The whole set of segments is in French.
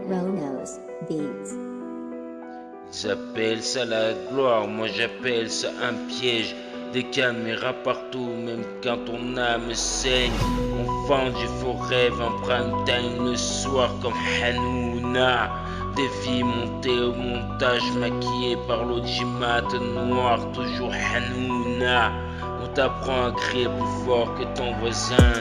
Ronos Beats. Ils appellent ça la gloire, moi j'appelle ça un piège. Des caméras partout, même quand ton âme saigne. On vend du faux rêve en prime time le soir comme Hanouna. Des filles montées au montage, maquillées par l'audimat noir, toujours Hanouna. On t'apprend à crier plus fort que ton voisin,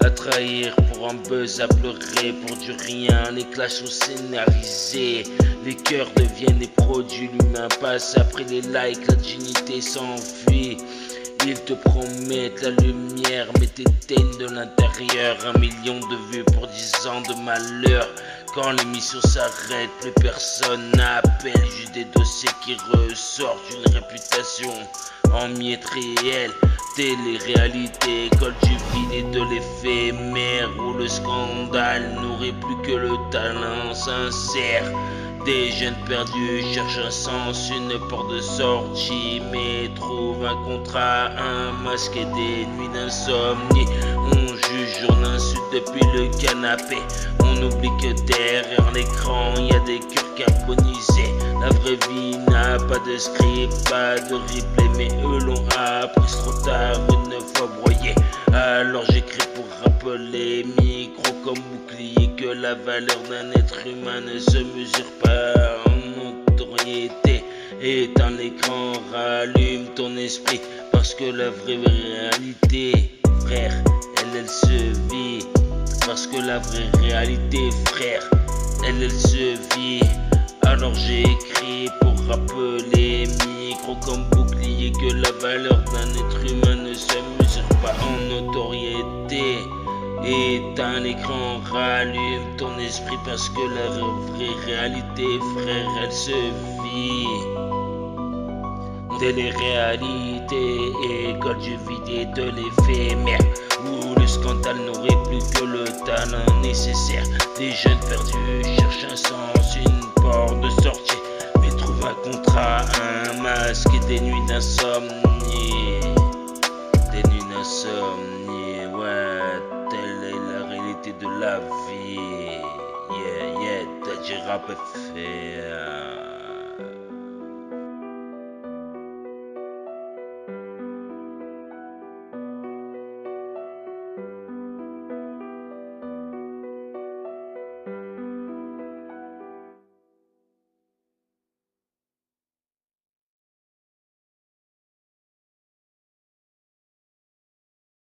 à trahir pour un buzz, à pleurer pour du rien. Les clashs sont scénarisés, les cœurs deviennent des produits. L'humain passe après les likes, la dignité s'enfuit. Ils te promettent la lumière, mais t'éteignent de l'intérieur. 1 million de vues pour 10 ans de malheur. Quand l'émission s'arrête, plus personne n'appelle. Juste des dossiers qui ressortent d'une réputation en miettes réelles. Télé-réalité, école du vide et de l'éphémère, où le scandale nourrit plus que le talent sincère. Des jeunes perdus cherchent un sens, une porte de sortie, mais trouvent un contrat, un masque et des nuits d'insomnie. On juge, on insulte depuis le canapé. On oublie que derrière l'écran, y a des cœurs carbonisés. La vraie vie n'a pas de script, pas de replay, mais eux l'ont appris trop tard, une fois broyé. Alors j'écris pour rappeler, micro comme bouclier, que la valeur d'un être humain ne se mesure pas en notoriété. Éteins l'écran, rallume ton esprit, parce que la vraie réalité, frère, elle se vit. Parce que la vraie réalité, frère, elle se vit. Alors j'ai écrit pour rappeler, micro comme bouclier, que la valeur d'un être humain ne se mesure pas en notoriété. Éteins l'écran, rallume ton esprit, parce que la vraie réalité, frère, elle se vit. Télé-réalité, école du vide et de l'éphémère, où le scandale n'aurait plus que le talent nécessaire. Des jeunes perdus cherchent un sens, une porte de sortie, mais trouvent un contrat, un masque et des nuits d'insomnie. Des nuits d'insomnie, ouais, telle est la réalité de la vie. Yeah, yeah, t'as du rap FR.